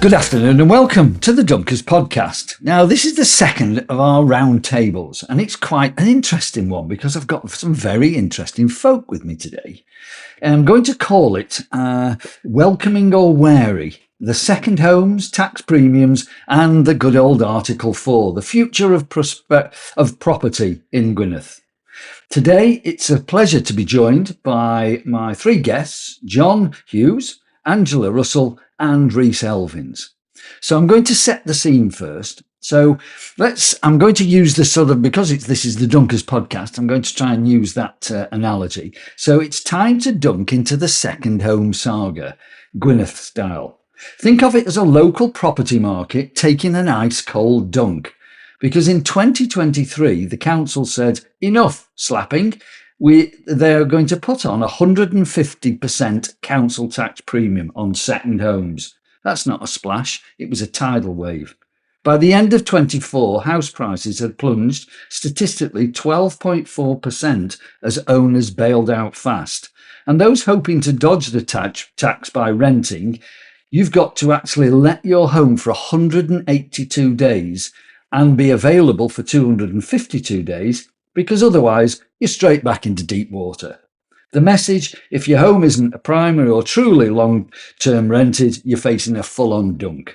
Good afternoon and welcome to the Dunkers podcast. Now, this is the second of our roundtables, and it's quite an interesting one because I've got some very interesting folk with me today. And I'm going to call it Welcoming or Wary, the second homes, tax premiums, and the good old Article 4, the future of property in Gwynedd. Today, it's a pleasure to be joined by my three guests, John Hughes, Angela Russell, and Rhys Elvins. So I'm going to set the scene first. So I'm going to use this because this is the Dunkers podcast, I'm going to try and use that analogy. So it's time to dunk into the second home saga, Gwynedd style. Think of it as a local property market taking an ice cold dunk. Because in 2023, the council said, enough slapping. They're going to put on 150% council tax premium on second homes. That's not a splash, it was a tidal wave. By the end of 24, house prices had plunged statistically 12.4% as owners bailed out fast. And those hoping to dodge the tax by renting, you've got to actually let your home for 182 days and be available for 252 days, because otherwise you're straight back into deep water. The message, if your home isn't a primary or truly long-term rented, you're facing a full-on dunk.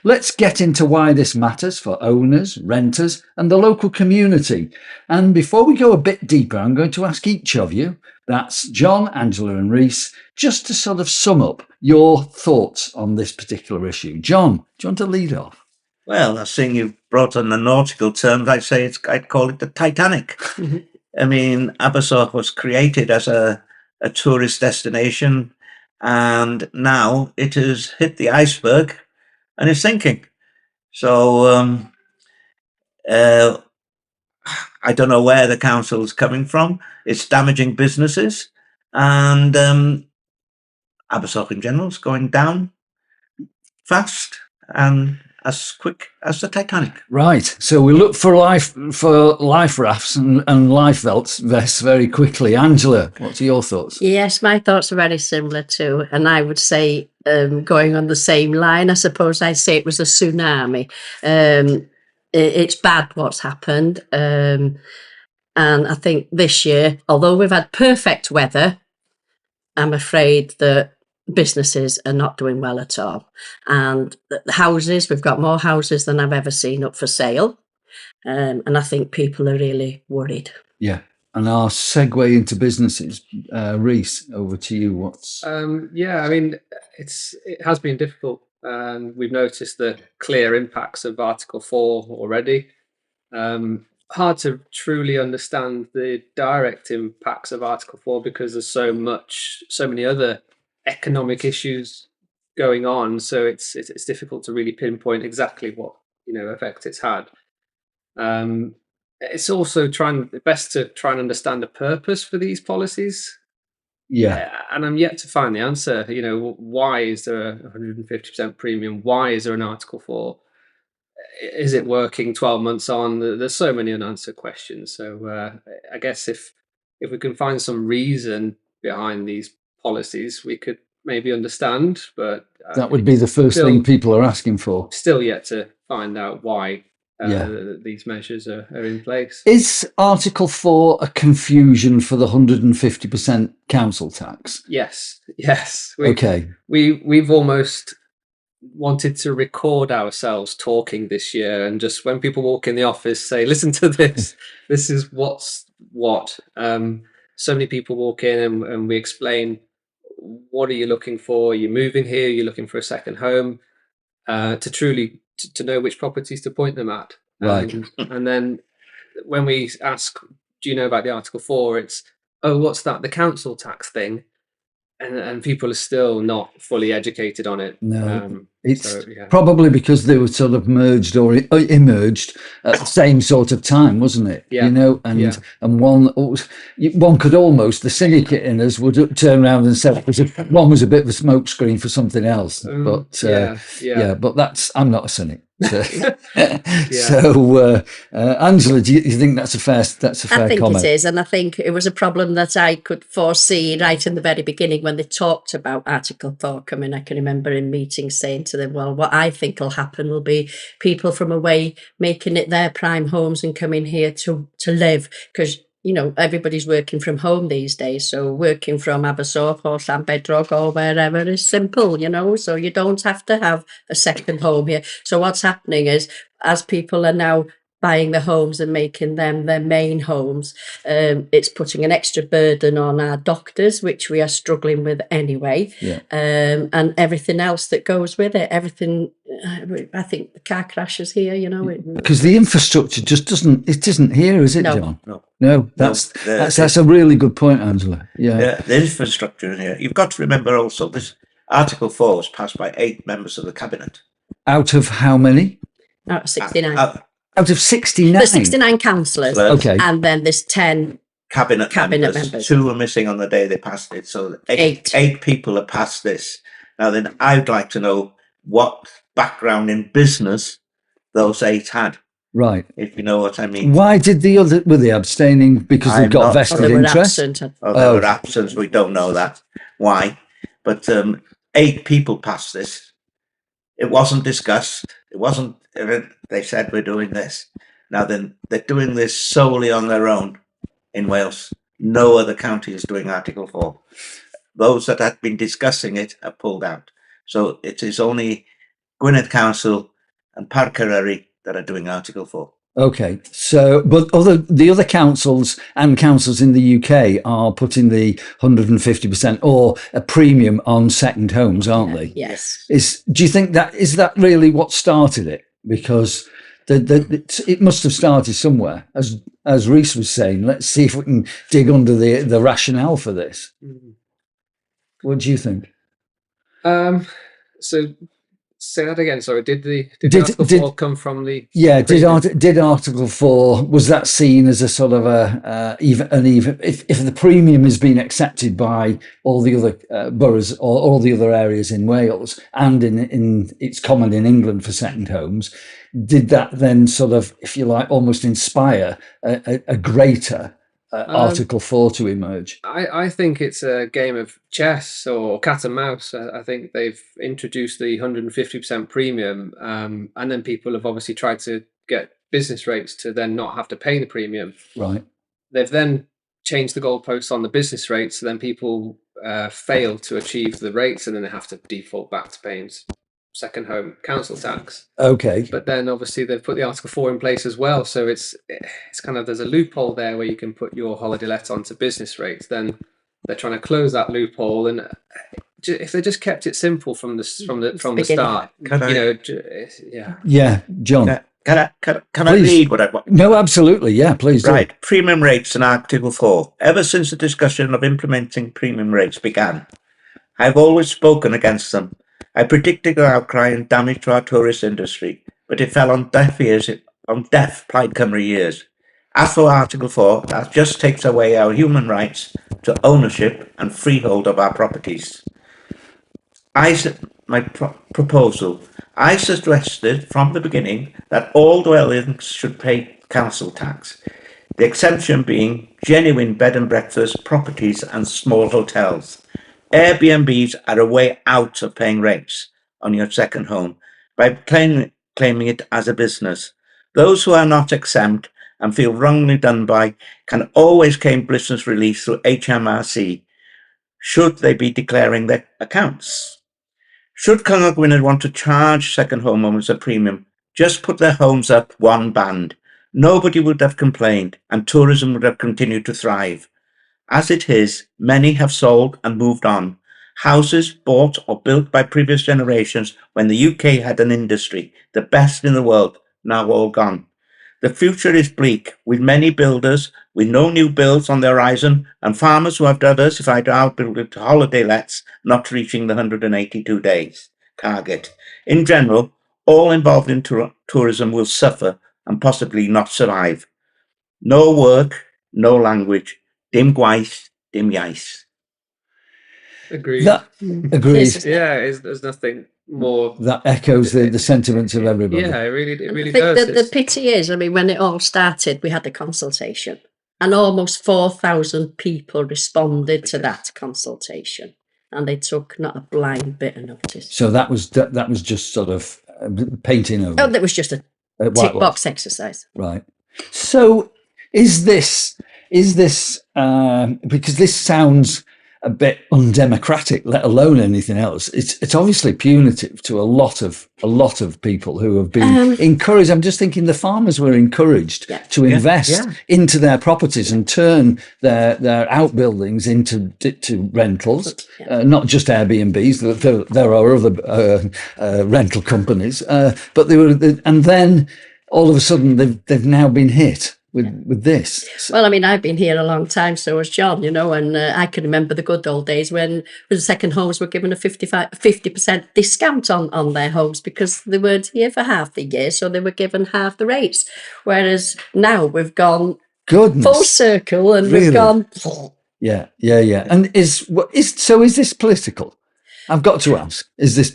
Let's get into why this matters for owners, renters, and the local community. And before we go a bit deeper, I'm going to ask each of you, that's John, Angela, and Rhys, just to sum up your thoughts on this particular issue. John, do you want to lead off? Well, seeing you brought on the nautical terms, I'd call it the Titanic. I mean, Abersoch was created as a tourist destination, and now it has hit the iceberg and is sinking. So I don't know where the council is coming from. It's damaging businesses, and Abersoch in general is going down fast and as quick as the Titanic. Right. So we look for life rafts and life vests very quickly. Angela, what are your thoughts? Yes, my thoughts are very similar too. And I would say, going on the same line, I suppose I'd say it was a tsunami. It's bad what's happened. And I think this year, although we've had perfect weather, I'm afraid that businesses are not doing well at all. And the houses, we've got more houses than I've ever seen up for sale. And I think people are really worried. Yeah. And our segue into businesses, Rhys, over to you. Yeah, I mean, it has been difficult. And we've noticed the clear impacts of Article 4 already. Hard to truly understand the direct impacts of Article 4 because there's so many other economic issues going on, so it's difficult to really pinpoint exactly what effect it's had. It's also best to try and understand the purpose for these policies. And I'm yet to find the answer. Why is there a 150% premium? Why is there an Article 4? Is it working 12 months on? There's so many unanswered questions. So I guess if we can find some reason behind these policies, we could maybe understand, but that would be the first thing people are asking for. Still yet to find out why these measures are in place. Is Article 4 a confusion for the 150% council tax? Yes. We've almost wanted to record ourselves talking this year, and just when people walk in the office say, listen to this, this is what's what. So many people walk in and we explain, what are you looking for? You're moving here, you're looking for a second home, to know which properties to point them at. Right. And then when we ask, do you know about the Article 4? It's, oh, what's that? The council tax thing. And people are still not fully educated on it. No, it's probably because they were merged or emerged at the same sort of time, wasn't it? Yeah. And one could almost, the cynic in us would turn around and say one was a bit of a smokescreen for something else. But but I'm not a cynic. So, Angela, do you think that's a fair comment? I think it is, and I think it was a problem that I could foresee right in the very beginning when they talked about Article 4 coming. I can remember in meetings saying, to them, well, what I think will happen will be people from away making it their prime homes and coming here to live, because you know, everybody's working from home these days. So working from Abersoch or LLanbedrog or wherever is simple, you know, so you don't have to have a second home here. So what's happening is, as people are now buying the homes and making them their main homes, it's putting an extra burden on our doctors, which we are struggling with anyway, and everything else that goes with it. Everything, I think the car crashes here, you know. Because the infrastructure just isn't here, is it, No. John? No, that's a really good point, Angela. Yeah, the infrastructure in here. You've got to remember also this Article 4 was passed by 8 members of the Cabinet. Out of how many? Out of 69. Out of 69? There's 69 councillors, okay, and then there's 10 cabinet members. 2 were missing on the day they passed it, so eight people have passed this. Now then, I'd like to know what background in business those 8 had. Right. If you know what I mean. Why did were they abstaining because they've got vested interest? They were absent. We don't know that. Why? But 8 people passed this. It wasn't discussed. It wasn't, they said we're doing this. Now then, they're doing this solely on their own in Wales. No other county is doing Article 4. Those that had been discussing it have pulled out. So it is only Gwynedd Council and Parkerary that are doing Article 4. Okay, so but the other councils and councils in the UK are putting the 150% or a premium on second homes, aren't they? Yes. Do you think that is really what started it? Because it must have started somewhere. As Rhys was saying, let's see if we can dig under the rationale for this. What do you think? So say that again. Sorry, did Article 4 come from the? Yeah, did Article 4, was that seen as a sort of even if the premium has been accepted by all the other boroughs or all the other areas in Wales, and in it's common in England for second homes, did that then sort of, if you like, almost inspire a greater Article 4 to emerge? I think it's a game of chess or cat and mouse. I think they've introduced the 150% premium, and then people have obviously tried to get business rates to then not have to pay the premium. Right. They've then changed the goalposts on the business rates, so then people fail to achieve the rates, and then they have to default back to paying second home council tax. Okay. But then obviously they've put the Article 4 in place as well, so it's kind of, there's a loophole there where you can put your holiday let onto business rates. Then they're trying to close that loophole, and if they just kept it simple from the start, yeah, John. Can I read what I want? No, absolutely, yeah, please do. Right, premium rates in Article 4. Ever since the discussion of implementing premium rates began, I've always spoken against them. I predicted an outcry and damage to our tourist industry, but it fell on deaf Plaid Cymru ears. As for Article 4, that just takes away our human rights to ownership and freehold of our properties. Proposal. I suggested from the beginning that all dwellings should pay council tax, the exemption being genuine bed and breakfast properties and small hotels. Airbnbs are a way out of paying rates on your second home by claiming it as a business. Those who are not exempt and feel wrongly done by can always claim business relief through HMRC, should they be declaring their accounts. Should Cyngor Gwynedd want to charge second homeowners a premium, just put their homes up one band. Nobody would have complained and tourism would have continued to thrive. As it is, many have sold and moved on. Houses bought or built by previous generations when the UK had an industry, the best in the world, now all gone. The future is bleak, with many builders with no new builds on the horizon and farmers who have diversified our building to holiday lets not reaching the 182 days target. In general, all involved in tourism will suffer and possibly not survive. No work, no language. Dim gwaith, dim iaith. Agreed. Agreed. Yeah, there's nothing more. That echoes the sentiments of everybody. Yeah, it really I think does. the pity is, I mean, when it all started, we had a consultation, and almost 4,000 people responded to that consultation. and they took not a blind bit of notice. So that was just sort of painting over. Oh, that was just a tick box exercise. Right. So is this because this sounds a bit undemocratic, let alone anything else. It's obviously punitive to a lot of people who have been encouraged. I'm just thinking the farmers were encouraged to invest into their properties and turn their outbuildings into rentals, not just Airbnbs. There are other rental companies, but they were, and then all of a sudden they've now been hit with this. Well, I mean, I've been here a long time, so has John, you know, and I can remember the good old days when the second homes were given a 50% discount on their homes because they weren't here for half the year, so they were given half the rates. Whereas now we've gone full circle and we've gone. Yeah. And is this political? I've got to ask: is this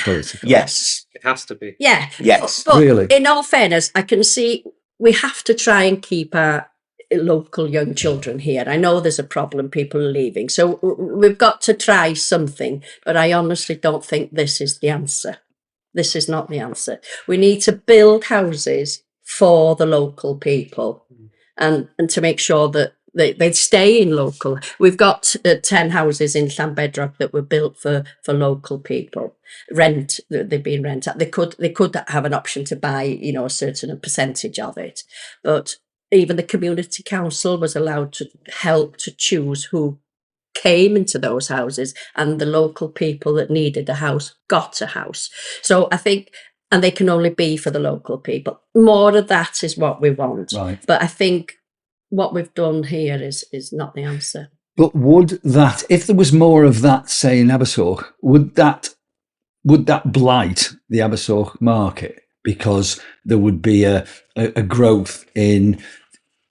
political? Yes, it has to be. Yeah. Yes, but really. In all fairness, I can see. We have to try and keep our local young children here. I know there's a problem, people are leaving. So we've got to try something, but I honestly don't think this is the answer. This is not the answer. We need to build houses for the local people and to make sure that they stay in local. We've got 10 houses in LLanbedrog that were built for local people. They've been rented. They could have an option to buy, you know, a certain percentage of it. But even the community council was allowed to help to choose who came into those houses, and the local people that needed a house got a house. So I think, and they can only be for the local people. More of that is what we want. Right. But I think what we've done here is not the answer. But would that, if there was more of that, say in Abersoch, would that blight the Abersoch market because there would be a growth in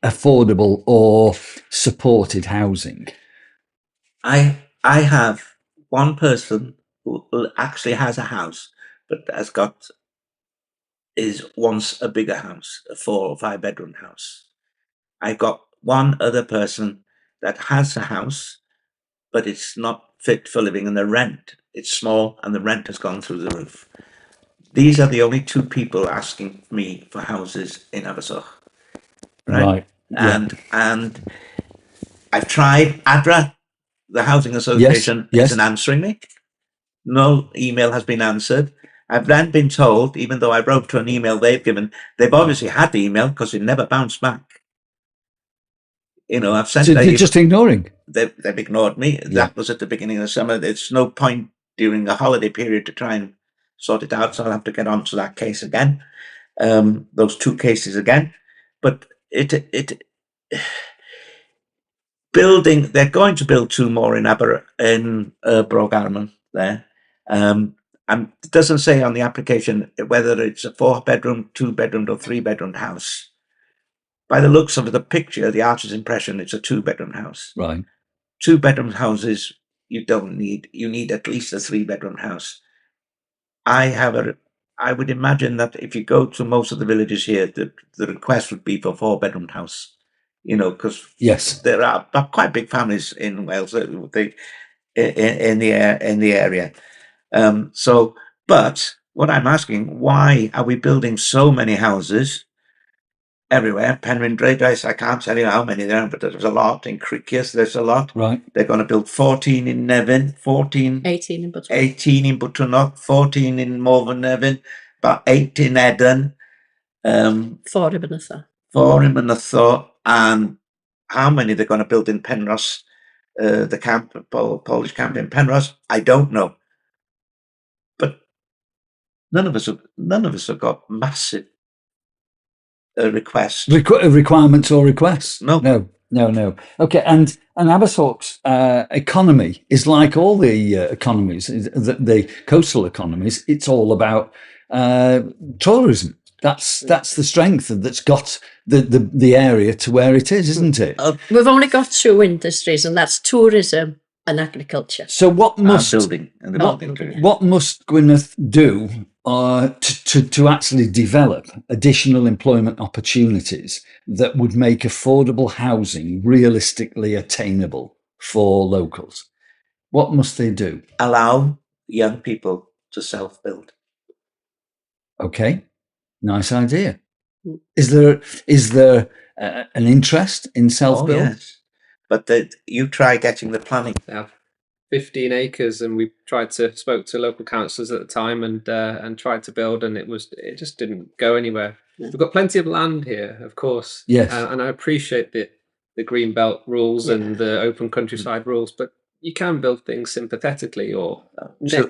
affordable or supported housing? I have one person who actually has a house, but is once a bigger house, a 4 or 5 bedroom house. I got one other person that has a house, but it's not fit for living, and the rent, it's small and the rent has gone through the roof. These are the only 2 people asking me for houses in Abersoch. Right. Yeah. And I've tried ADRA, the Housing Association, isn't answering me. No email has been answered. I've then been told, even though I wrote to an email they've obviously had the email because it never bounced back. You know, I've sent. So they're just ignoring. They've ignored me. Yeah. That was at the beginning of the summer. There's no point during the holiday period to try and sort it out. So I'll have to get onto that case again. Those 2 cases again. But building. They're going to build 2 more in Brogarman there. And it doesn't say on the application whether it's a 4-bedroom, 2-bedroom, or 3-bedroom house. By the looks of the picture, the artist's impression, it's a 2-bedroom house. Right. 2-bedroom houses, you need at least a 3-bedroom house. I would imagine that if you go to most of the villages here, the request would be for 4-bedroom house. You know, because there are quite big families in Wales in the area. But what I'm asking, why are we building so many houses everywhere? Penrhyn, Dreidrais, I can't tell you how many there are, but there's a lot. In Cricius, there's a lot. Right. They're going to build 14 in Nevin, 18 in Butternut, 14 in Morven Nevin, about 8 in Eden, 4 in Mynytho. 4 in Mynytho, and how many they're going to build in Penrhos, the Polish camp in Penrhos, I don't know. But none of us have got massive requests. Requirements or requests? No. Okay, and Abersoch's economy is like all the economies, the coastal economies. It's all about tourism. That's the strength that's got the area to where it is, isn't it? We've only got 2 industries, and that's tourism and agriculture. So what must what must Gwynedd do to actually develop additional employment opportunities that would make affordable housing realistically attainable for locals? What must they do? Allow young people to self-build. Okay, nice idea. Is there an interest in self-build? Oh, yes. But you try getting the planning. They have 15 acres, and we spoke to local councillors at the time and tried to build, and it just didn't go anywhere. Yeah. We've got plenty of land here, of course. Yes. And I appreciate the green belt rules and the open countryside rules, but you can build things sympathetically or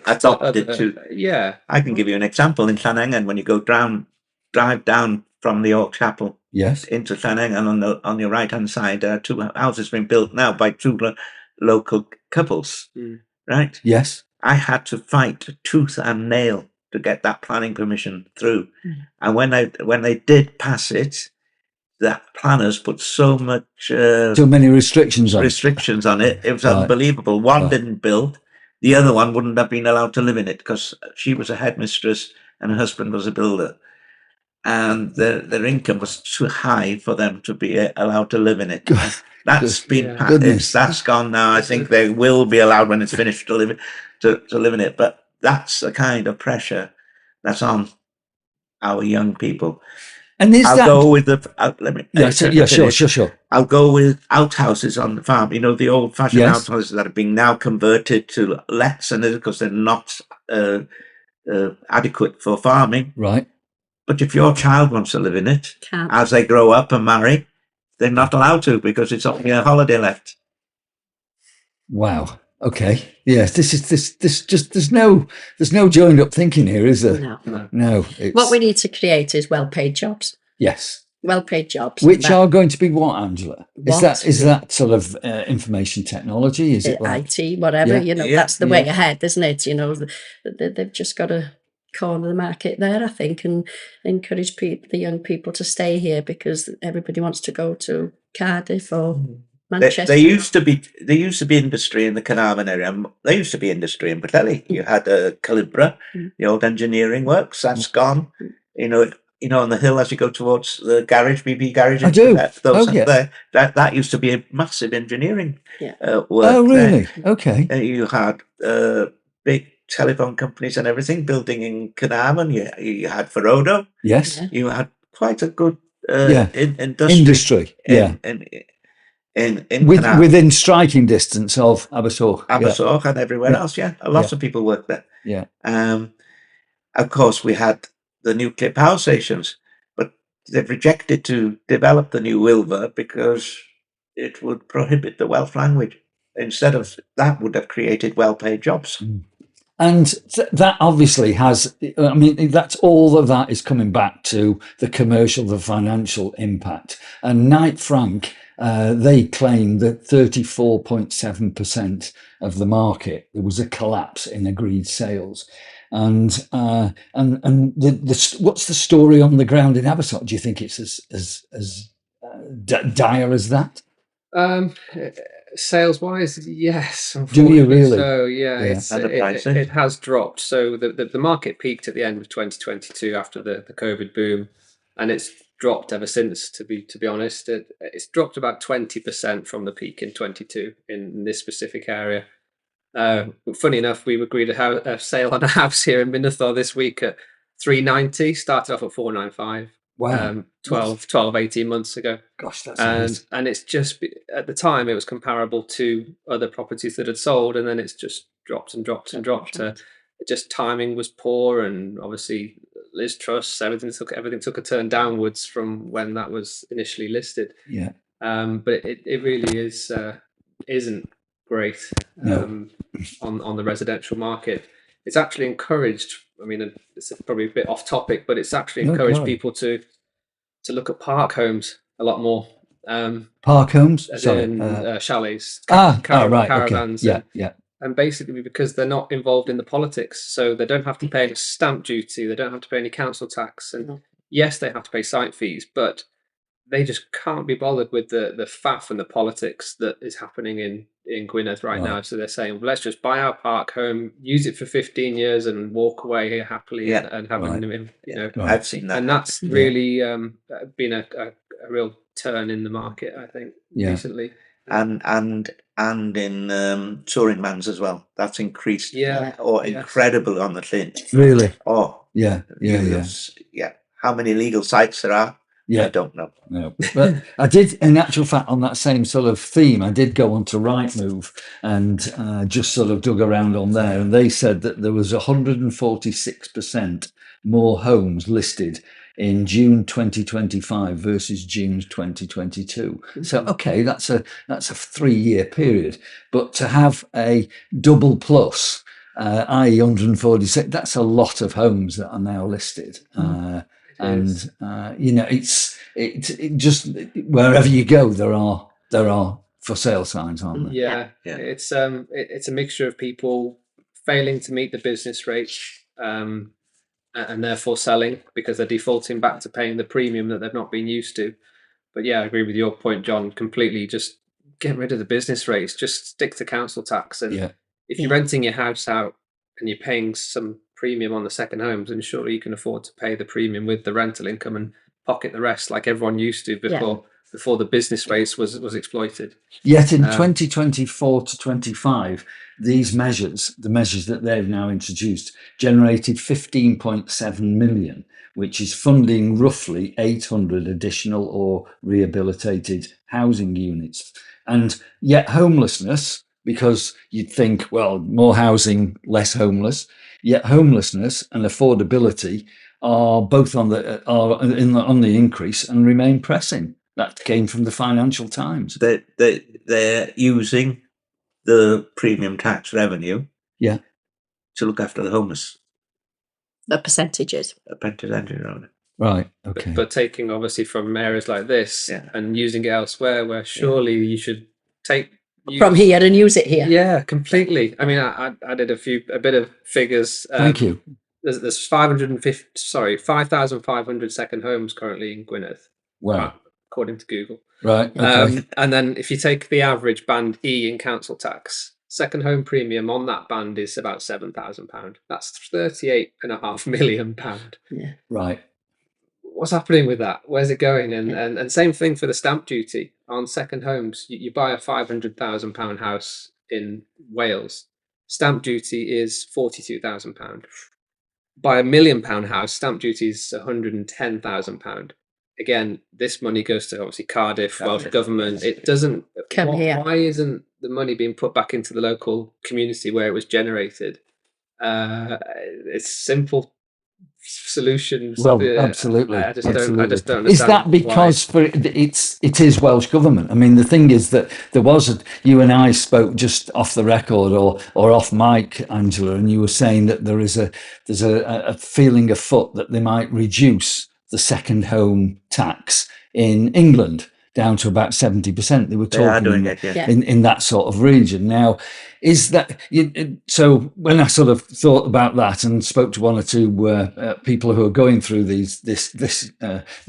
adopted to. Yeah. I can give you an example in Llanengen. When you go drive down from the Oak Chapel, yes, into Llanengen, on your right hand side, 2 houses being built now by 2 local couples. Right? Yes. I had to fight tooth and nail to get that planning permission through, and when they did pass it, the planners put so many restrictions on it. It was unbelievable. One didn't build, the other one wouldn't have been allowed to live in it because she was a headmistress and her husband was a builder, and their income was too high for them to be allowed to live in it. That's been that's gone now. I think they will be allowed when it's finished to live in it. But that's the kind of pressure that's on our young people. And go with the sure. I'll go with outhouses on the farm. You know, the old-fashioned outhouses that are being now converted to lets, and because they're not adequate for farming. Right. But if your child wants to live in it, as they grow up and marry, they're not allowed to because it's only a holiday let. Wow. Okay. Yes. There's no joined up thinking here, is there? No. What we need to create is well-paid jobs. Yes. Well-paid jobs. Which are going to be what, Angela? Is that sort of information technology? Is it like IT, whatever? You know, that's the way ahead, isn't it? You know, they've just got to corner the market there, I think, and encourage the young people to stay here because everybody wants to go to Cardiff or Manchester. There used to be industry in the Carnarvon area. There used to be industry in Pwllheli. You had Calibra, the old engineering works. That's gone. You know, on the hill as you go towards the garage, BB garage. I do. That used to be a massive engineering work. Oh, really? There. Okay. You had big telephone companies and everything building in Carnarvon. You had Ferodo. Yes. You had quite a good industry. Within striking distance of Abersoch. And everywhere else. Lots of people work there. Yeah. Of course, we had the nuclear power stations, but they've rejected to develop the new Wilver because it would prohibit the Welsh language. Instead of that, would have created well-paid jobs. And that obviously has, I mean, that's all of that is coming back to the commercial, the financial impact. And Knight Frank, they claim that 34.7% of the market, there was a collapse in agreed sales. And what's the story on the ground in Abersoch? Do you think it's as dire as that? Sales wise, yes. Do you really? So it has dropped. So the market peaked at the end of 2022 after the COVID boom, and it's dropped ever since. To be honest, it's dropped about 20% from the peak in 22 in this specific area. Funny enough, we agreed a sale on a house here in Mynytho this week at 390. Started off at 495. Wow. 18 months ago. Gosh, that's amazing. And it's just, at the time, it was comparable to other properties that had sold, and then it's just dropped and dropped and dropped. Just timing was poor, and obviously Liz Truss, everything took a turn downwards from when that was initially listed. Yeah. But it really isn't great on the residential market. It's actually encouraged. I mean, it's probably a bit off topic, but it's actually encouraged people to look at park homes a lot more. Park homes? Chalets, caravans. Okay. Yeah. And basically because they're not involved in the politics, so they don't have to pay any stamp duty, they don't have to pay any council tax, and yes, they have to pay site fees, but they just can't be bothered with the faff and the politics that is happening in Gwynedd right now. So they're saying, well, let's just buy our park home, use it for 15 years and walk away here happily and have I've seen that. And that's really been a real turn in the market, I think, recently. and in touring vans as well. That's increased. Yeah. Incredible on the Llyn. Really? Oh, yeah. How many legal sites there are? Yeah. I don't know. No, but I did, in actual fact, on that same sort of theme, I did go on to Rightmove and just sort of dug around on there, and they said that there was 146% more homes listed in June 2025 versus June 2022. So, okay, that's a 3-year period, but to have a double plus, i.e. 146, that's a lot of homes that are now listed. And it just, wherever you go, there are for sale signs, aren't there? Yeah. It's a mixture of people failing to meet the business rate, and therefore selling because they're defaulting back to paying the premium that they've not been used to. But yeah, I agree with your point, John, completely. Just get rid of the business rates. Just stick to council tax. And if you're renting your house out and you're paying some premium on the second homes, then surely you can afford to pay the premium with the rental income and pocket the rest like everyone used to before the business rates was exploited. Yet in 2024 to 25, these measures, the measures that they've now introduced, generated 15.7 million, which is funding roughly 800 additional or rehabilitated housing units. And yet homelessness, because you'd think, well, more housing, less homeless, yet homelessness and affordability are both on the increase and remain pressing. That came from the Financial Times. They're using the premium tax revenue to look after the homeless. The percentages. A percentage on it. Right, okay. But taking obviously from areas like this and using it elsewhere, where surely you should take from here and use it here. Yeah, completely. I mean, I did a bit of figures. Thank you. There's 5,500 second homes currently in Gwynedd. Wow. According to Google. Right. Okay. And then if you take the average band E in council tax, second home premium on that band is about £7,000. That's £38.5 million. Yeah. Right. What's happening with that? Where's it going? And same thing for the stamp duty on second homes. You buy a £500,000 house in Wales, stamp duty is £42,000. Buy £1 million house, stamp duty is £110,000. Again, this money goes to obviously Cardiff, Welsh government. It doesn't come here. Why isn't the money being put back into the local community where it was generated? It's simple solutions. Well, absolutely. I just don't understand. Is that because it is Welsh government? I mean, the thing is that there was you and I spoke just off the record or off mic, Angela, and you were saying that there's a feeling afoot that they might reduce the second home tax in England down to about 70%. They were talking in that sort of region. Now, is that so? When I sort of thought about that and spoke to one or two people who are going through this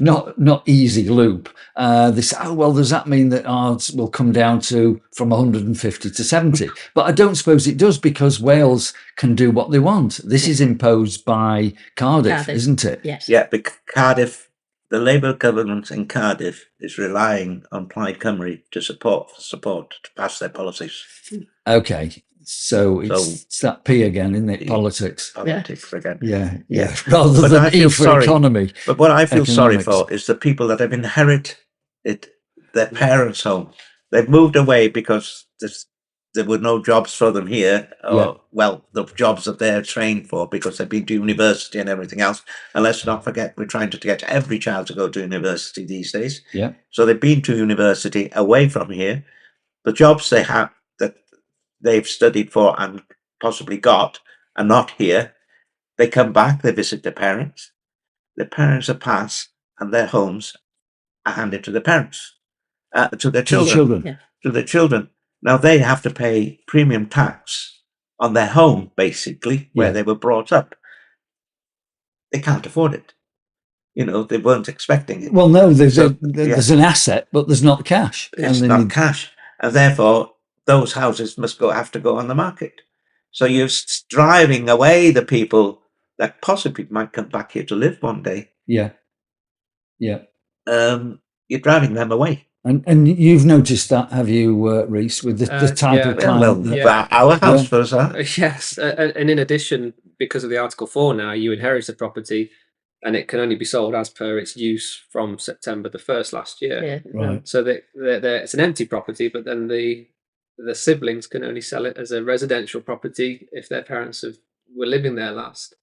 not easy loop, they say, oh well, does that mean that ours will come down to from 150 to 70? But I don't suppose it does, because Wales can do what they want. This is imposed by Cardiff, isn't it? Yes. Yeah, but Cardiff, the Labour government in Cardiff is relying on Plaid Cymru to support to pass their policies. Okay, so it's that P again, isn't it? Politics. Politics again. Yeah. Rather than E for economy. But what I feel sorry for is the people that have inherited their parents' home. They've moved away because there were no jobs for them here, or the jobs that they're trained for because they've been to university and everything else. And let's not forget, we're trying to get every child to go to university these days. Yeah. So they've been to university away from here. The jobs they have that they've studied for and possibly got are not here. They come back, they visit their parents. Their parents are passed and their homes are handed to their parents, to their children. To their children. Now they have to pay premium tax on their home, basically, where they were brought up. They can't afford it. They weren't expecting it. Well, no, there's an asset, but there's not cash. It's not cash. And therefore, those houses have to go on the market. So you're driving away the people that possibly might come back here to live one day. Yeah. You're driving them away. And you've noticed that, have you, Rhys, with the type of client? Our house for us, yes, and in addition, because of the Article 4 now, you inherit a property, and it can only be sold as per its use from September the 1st last year. Yeah. Right. So it's an empty property, but then the siblings can only sell it as a residential property if their parents were living there last.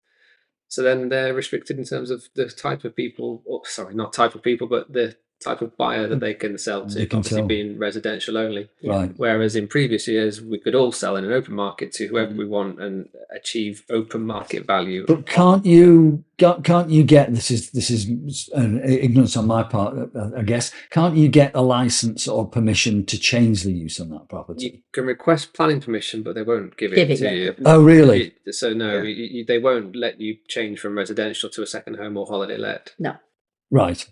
So then they're restricted in terms of the type of people, or sorry, not type of people, but the type of buyer that they can sell to, obviously being residential only. Right. Whereas in previous years, we could all sell in an open market to whoever we want and achieve open market value. But can't you get, this is an ignorance on my part, I guess, can't you get a license or permission to change the use on that property? You can request planning permission, but they won't give it to you. Oh, really? So no, they won't let you change from residential to a second home or holiday let. No. Right.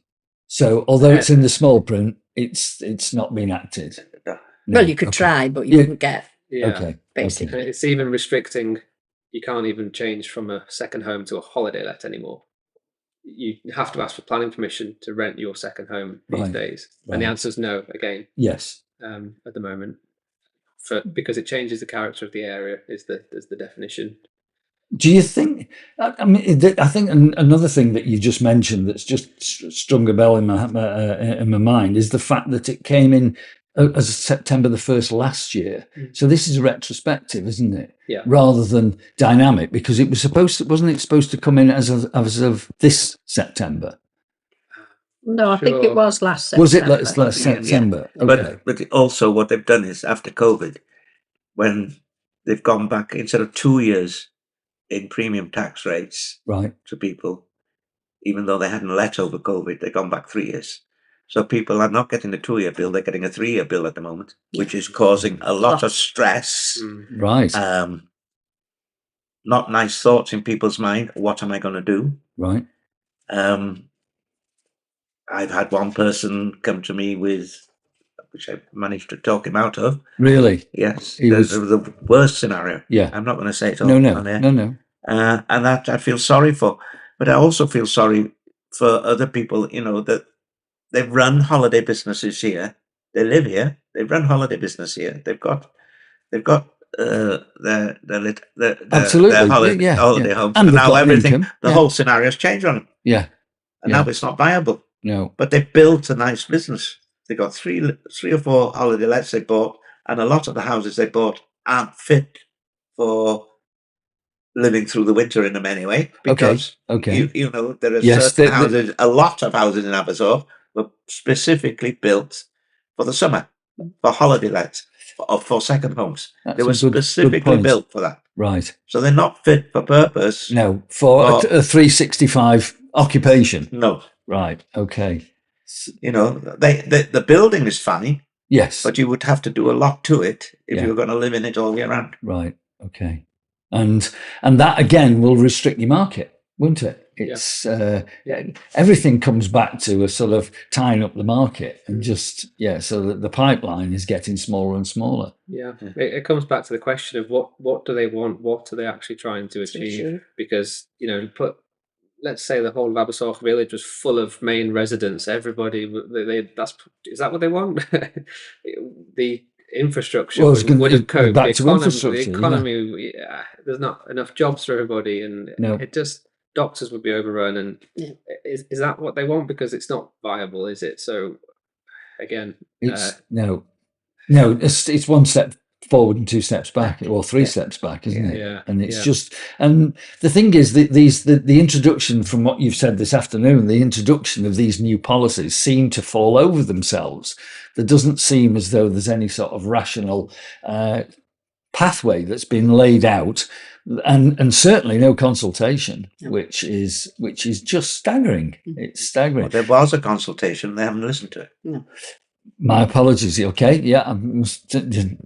So although it's in the small print, it's not been acted. No. Well, you could try, but you wouldn't get. Okay. Basically. And it's even restricting. You can't even change from a second home to a holiday let anymore. You have to ask for planning permission to rent your second home these days, and the answer is no again. Yes. At the moment, because it changes the character of the area is the definition. Do you think? I mean, I think another thing that you just mentioned that's just strung a bell in my mind is the fact that it came in as September the 1st last year. So this is retrospective, isn't it? Yeah. Rather than dynamic, because it was wasn't it supposed to come in as of this September? No, I think it was last September. Was it last September? Yeah. Okay. But also what they've done is after COVID, when they've gone back instead of 2 years in premium tax rates to people, even though they hadn't let over COVID, they've gone back 3 years. So people are not getting a 2-year bill; they're getting a 3-year bill at the moment, which is causing a lot of stress. Right. Not nice thoughts in people's mind. What am I going to do? Right. I've had one person come to me with, which I managed to talk him out of. Really? Yes. It was the worst scenario. Yeah. I'm not going to say it all. No. And that I feel sorry for. But I also feel sorry for other people, that they've run holiday businesses here. They live here. They've run holiday business here. They've got their holiday homes. And now everything, the whole scenario's changed on them. Yeah. And now it's not viable. No. But they've built a nice business. They got three or four holiday lets they bought, and a lot of the houses they bought aren't fit for living through the winter in them anyway. Because there are certain houses, a lot of houses in Abersoch were specifically built for the summer, for holiday lets, or for second homes. They were specifically built for that. Right. So they're not fit for purpose. No, for a 365 occupation. No. Right. Okay. The building is fine. Yes. But you would have to do a lot to it if you were going to live in it all year round. Right. Okay. And that again will restrict your market, won't it? It's everything comes back to a sort of tying up the market and so that the pipeline is getting smaller and smaller. Yeah. It comes back to the question of what do they want? What are they actually trying to achieve? Because, let's say the whole of Abersoch village was full of main residents. Everybody, is that what they want? The infrastructure wouldn't cope. The economy, there's not enough jobs for everybody, and it just doctors would be overrun. And is that what they want? Because it's not viable, is it? So again, no, it's one step forward and 2 steps back, or 3 steps back, isn't it? Yeah. And it's just, and the thing is that the introduction, from what you've said this afternoon, the introduction of these new policies seem to fall over themselves. There doesn't seem as though there's any sort of rational pathway that's been laid out, and certainly no consultation, which is just staggering. It's staggering. Well, there was a consultation; they haven't listened to it. No. My apologies. Okay,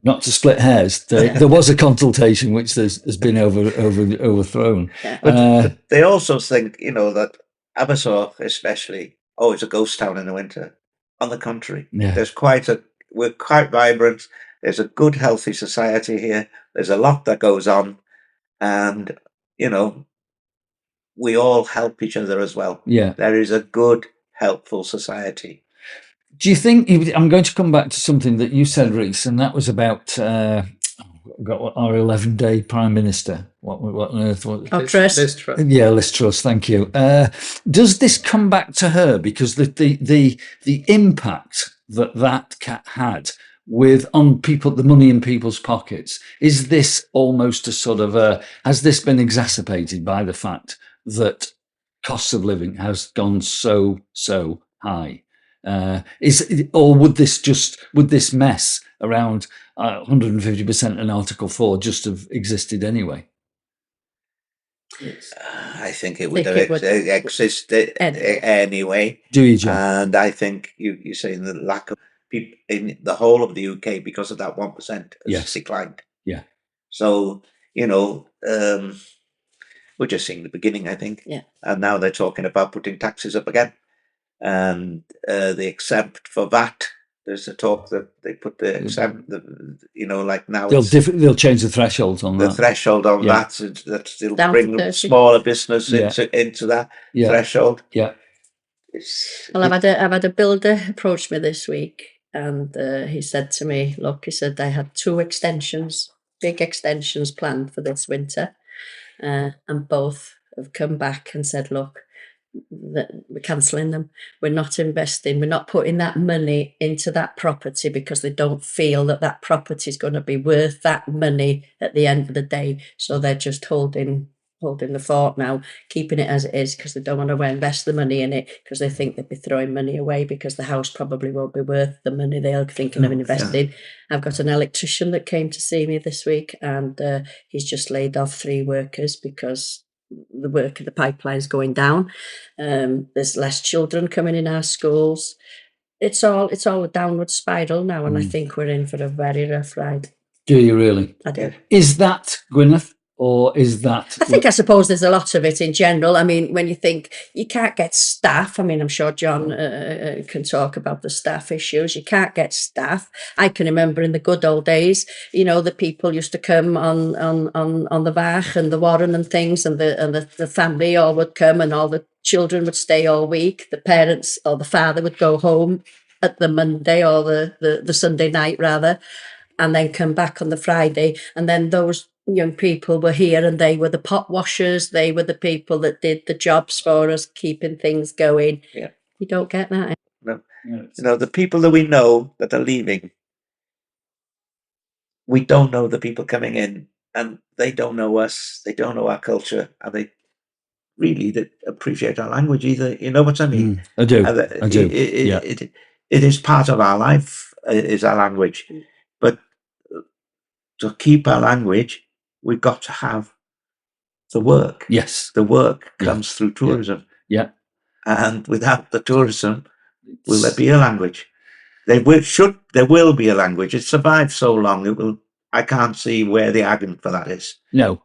not to split hairs. There was a consultation which has been overthrown. But they also think, that Abersoch, especially, it's a ghost town in the winter. On the contrary, we're quite vibrant. There's a good, healthy society here. There's a lot that goes on, and we all help each other as well. Yeah, there is a good, helpful society. Do you think, I'm going to come back to something that you said, Rhys, and that was about our 11-day Prime Minister. What on earth was it? Truss. Liz Truss. Yeah, Liz Truss, thank you. Does this come back to her? Because the impact that had on people, the money in people's pockets, is this almost a sort of has this been exacerbated by the fact that costs of living has gone so high? Or would this mess around 150% in Article 4 just have existed anyway? I think it would have existed anyway. Do you, John? And I think you're saying the lack of people in the whole of the UK because of that 1% has declined. Yeah. So, we're just seeing the beginning, I think. Yeah. And now they're talking about putting taxes up again. And the exempt for VAT. There's a talk that they put the exempt, like now they'll change the threshold on that. The threshold on that still bring smaller business into that threshold. Yeah. Well, I've had a builder approach me this week, and he said to me, "Look," he said, "I had 2 extensions, big extensions planned for this winter, and both have come back and said, look, that we're cancelling them. We're not investing. We're not putting that money into that property because they don't feel that property is going to be worth that money at the end of the day. So they're just holding the fort now, keeping it as it is because they don't want to invest the money in it because they think they'd be throwing money away because the house probably won't be worth the money they're thinking of investing." I've got an electrician that came to see me this week, and he's just laid off 3 workers because the work of the pipeline's going down. There's less children coming in our schools. It's all a downward spiral now, and I think we're in for a very rough ride. Do you really? I do. Is that, Gwyneth, or is that... I suppose there's a lot of it in general. I mean, when you think you can't get staff, I mean, I'm sure John can talk about the staff issues. You can't get staff. I can remember in the good old days, the people used to come on the Bach and the Warren and things, and the family all would come, and all the children would stay all week. The parents or the father would go home at the Monday or the Sunday night rather, and then come back on the Friday, and then those young people were here, and they were the pot washers. They were the people that did the jobs for us, keeping things going. Yeah. You don't get that. No. The people that we know that are leaving, we don't know the people coming in, and they don't know us. They don't know our culture, and they really appreciate our language either. You know what I mean? I do. It is part of our life, is our language. But to keep our language, we've got to have the work. Yes. The work comes through tourism. Yeah. And without the tourism, will there be a language? There will be a language. It survived so long. I can't see where the argument for that is. No.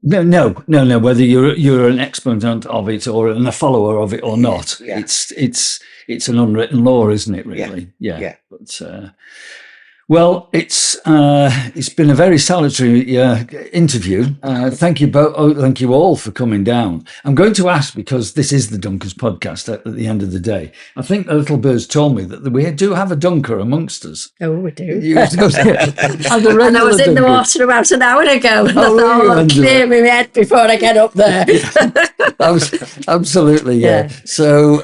Whether you're an exponent of it or a follower of it or not, it's an unwritten law, isn't it? Really, yeah. But well, it's been a very salutary interview. Thank you both. Thank you all for coming down. I'm going to ask, because this is the Dunkers podcast at the end of the day. I think the little birds told me that we do have a Dunker amongst us. Oh, we do. And I was in the water about an hour ago, and I thought, I'll clear my head before I get up there. Absolutely, yeah. So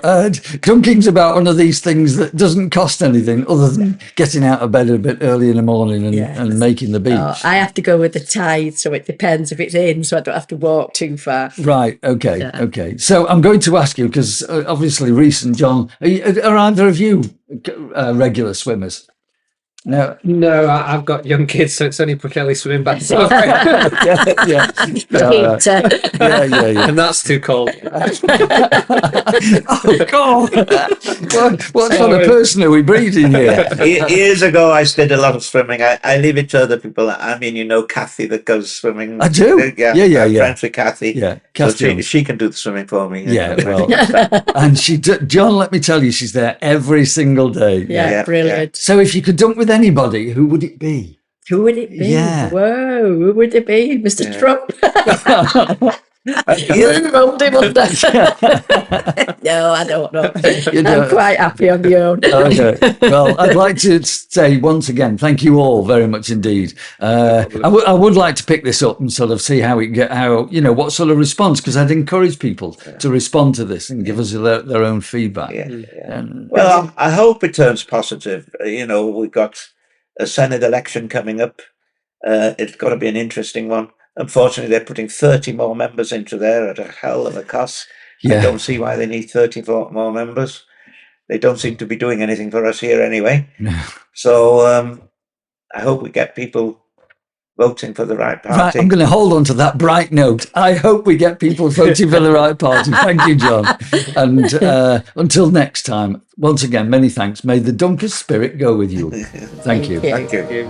dunking's about one of these things that doesn't cost anything other than getting out of bed a bit early in the morning and making the beach. I have to go with the tide, so it depends if it's in, so I don't have to walk too far. Right, okay. So I'm going to ask you, because obviously Rhys and John, are either of you regular swimmers? No, I've got young kids, so it's only Kelly swimming back. Yeah. And that's too cold. Oh God! What sort of person are we breeding here? Years ago, I did a lot of swimming. I leave it to other people. I mean, Kathy that goes swimming. I do. Yeah. I'm friends with Kathy. Yeah, so she can do the swimming for me. Yeah, well, and John, let me tell you, she's there every single day. Yeah, brilliant. So if you could dunk with anybody, who would it be? Who would it be? Yeah. Whoa, who would it be? Mr. Trump? You rolled him under. No, I don't know. I'm quite happy on my own. Okay. Well, I'd like to say once again, thank you all very much indeed. I would like to pick this up and sort of see how what sort of response, because I'd encourage people to respond to this and give us their own feedback. Well, I hope it turns positive. We've got a Senate election coming up. It's got to be an interesting one. Unfortunately, they're putting 30 more members into there at a hell of a cost. I don't see why they need 34 more members. They don't seem to be doing anything for us here anyway. So I hope we get people voting for the right party. Right, I'm going to hold on to that bright note. I hope we get people voting for the right party. Thank you, John. And until next time, once again, many thanks. May the Dunkers spirit go with you. Thank you. Thank you.